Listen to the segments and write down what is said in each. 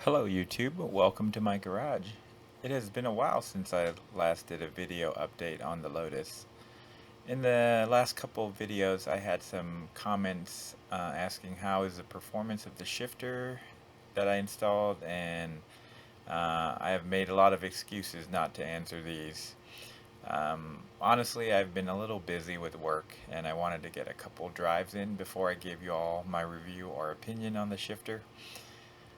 Hello YouTube, welcome to my garage. It has been a while since I last did a video update on the Lotus. In the last couple of videos I had some comments asking how is the performance of the shifter that I installed, and I have made a lot of excuses not to answer these. Honestly, I've been a little busy with work and I wanted to get a couple drives in before I gave you all my review or opinion on the shifter.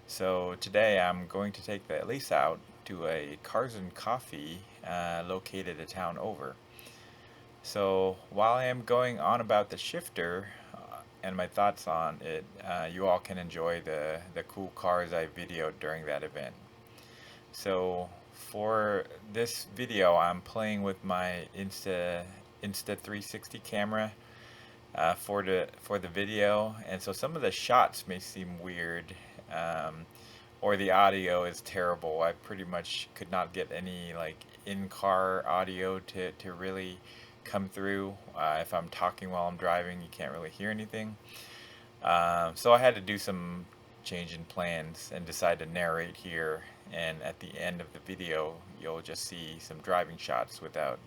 So today I'm going to take the Elise out to a Cars and Coffee located a town over. So while I am going on about the shifter and my thoughts on it, you all can enjoy the cool cars I videoed during that event. So for this video, I'm playing with my Insta 360 camera for the video, and so some of the shots may seem weird, um, or the audio is terrible. I pretty much could not get any like in-car audio to really come through. If I'm talking while I'm driving, you can't really hear anything. So I had to do some change in plans and decide to narrate here. And at the end of the video, you'll just see some driving shots without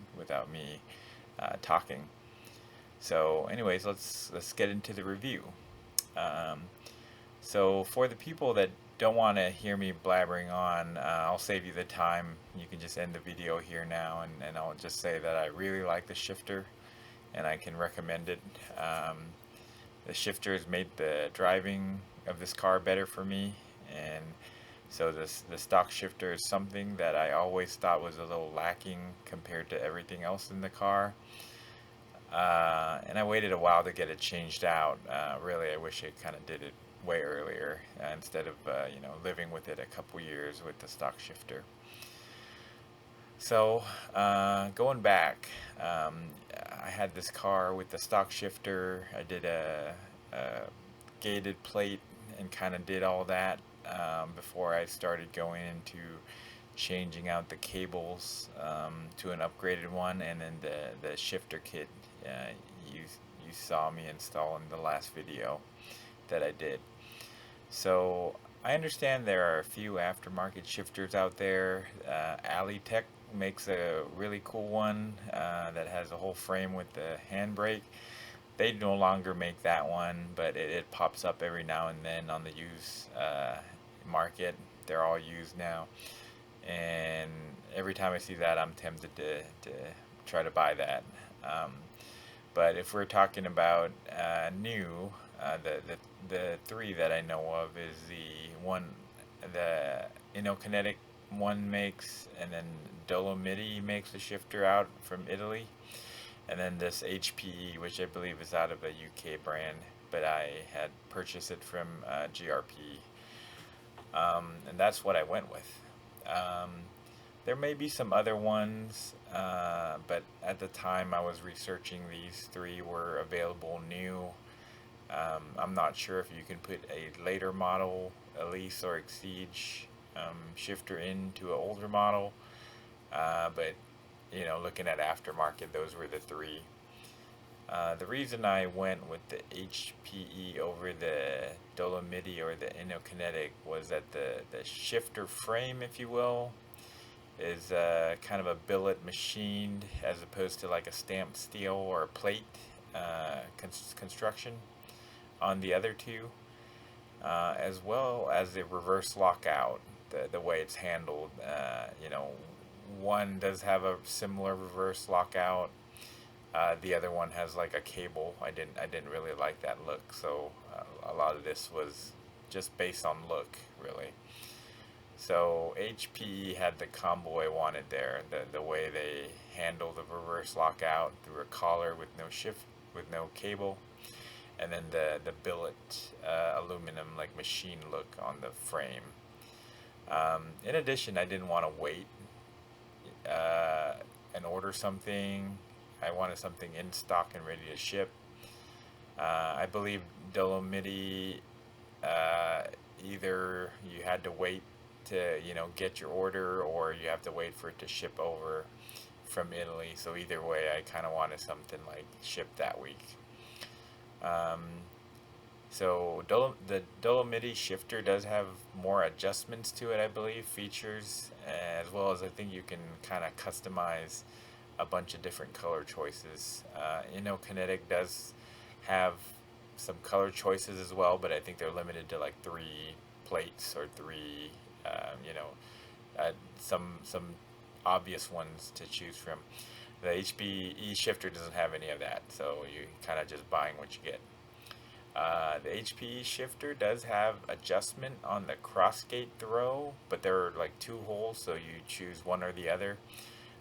me talking. So, anyways, let's get into the review. Um, so, for the people that don't want to hear me blabbering on, I'll save you the time. You can just end the video here now, and I'll just say that I really like the shifter, and I can recommend it. The shifter has made the driving of this car better for me, and so the stock shifter is something that I always thought was a little lacking compared to everything else in the car. And I waited a while to get it changed out. Really, I wish I kind of did it way earlier instead of living with it a couple years with the stock shifter. So going back, I had this car with the stock shifter. I did a gated plate and kind of did all that before I started going into changing out the cables to an upgraded one, and then the shifter kit you you saw me install in the last video that I did. So I understand there are a few aftermarket shifters out there. Tech makes a really cool one that has a whole frame with the handbrake. They no longer make that one, but it pops up every now and then on the used market. They're all used now, and every time I see that, I'm tempted to try to buy that. Um, but if we're talking about new, the three that I know of is the Kinetic one makes, and then Dolomiti makes a shifter out from Italy, and then this HPE, which I believe is out of a UK brand, but I had purchased it from GRP, and that's what I went with. Um, there may be some other ones, but at the time I was researching, these three were available new. I'm not sure if you can put a later model Elise or Exige shifter into an older model, but looking at aftermarket, those were the three. The reason I went with the HPE over the Dolomiti or the Kinetic was that the shifter frame, if you will, is kind of a billet machined as opposed to like a stamped steel or a plate construction on the other two, as well as the reverse lockout, the way it's handled. One does have a similar reverse lockout. The other one has like a cable. I didn't really like that look, so a lot of this was just based on look, really. So HPE had the combo I wanted there. The way they handle the reverse lockout through a collar with no shift, with no cable, and then the billet aluminum like machine look on the frame. In addition, I didn't want to wait uh, and order something. I wanted something in stock and ready to ship. I believe Dolomiti, either you had to wait to get your order, or you have to wait for it to ship over from Italy. So either way, I kind of wanted something like shipped that week. Um, So the Dolomiti shifter does have more adjustments to it, I believe, features, as well as I think you can kind of customize a bunch of different color choices. Kinetic does have some color choices as well, but I think they're limited to like 3 plates or three, um, you know, some obvious ones to choose from. The HPE shifter doesn't have any of that, so you kind of just buying what you get. The HPE shifter does have adjustment on the crossgate throw, but there are like 2 holes, so you choose one or the other.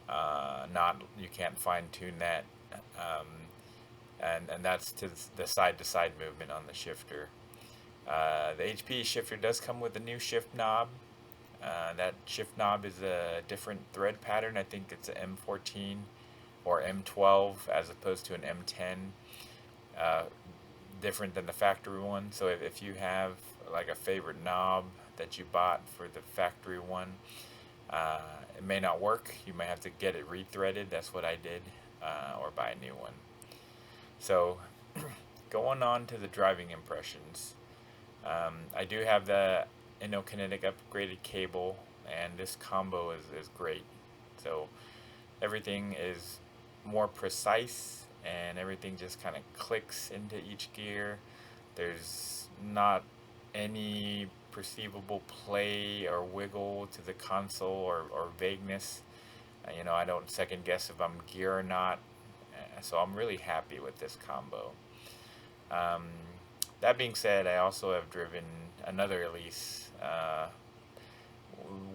Not You can't fine tune that, um, and that's to side movement on the shifter. The HPE shifter does come with a new shift knob. That shift knob is a different thread pattern. I think it's an M14 or M12 as opposed to an M10. Uh, Different than the factory one. So if you have like a favorite knob that you bought for the factory one, uh, it may not work. You may have to get it rethreaded. That's what I did, or buy a new one. So going on to the driving impressions. I do have the Innokinetic upgraded cable, and this combo is great. So everything is more precise, and everything just kind of clicks into each gear. There's not any perceivable play or wiggle to the console, or vagueness. I don't second guess if I'm gear or not. So I'm really happy with this combo. Um, that being said, I also have driven another Elise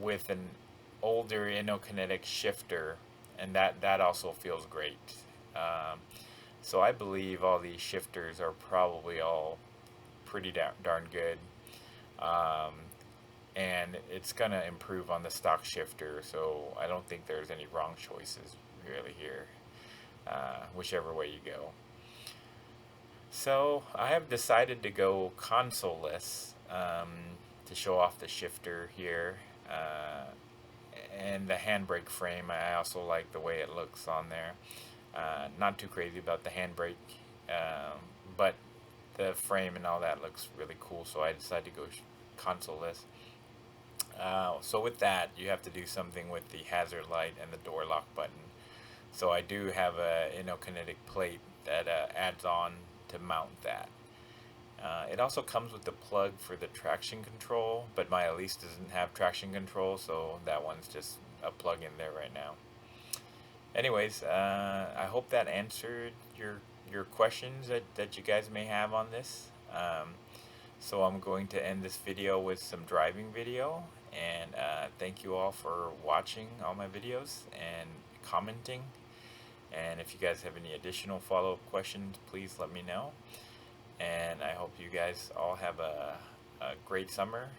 with an older Innokinetic shifter, and that also feels great. Um, so I believe all these shifters are probably all pretty darn good. Um, and it's going to improve on the stock shifter, so I don't think there's any wrong choices really here, whichever way you go. So I have decided to go console-less, to show off the shifter here, and the handbrake frame. I also like the way it looks on there. Not too crazy about the handbrake, but the frame and all that looks really cool, so I decided to go console-less. So with that, you have to do something with the hazard light and the door lock button. So I do have a Innokinetic plate that adds on to mount that. It also comes with the plug for the traction control, but my Elise doesn't have traction control, so that one's just a plug in there right now. Anyways, I hope that answered your questions that you guys may have on this. So I'm going to end this video with some driving video, and thank you all for watching all my videos and commenting. And if you guys have any additional follow-up questions, please let me know. And I hope you guys all have a great summer.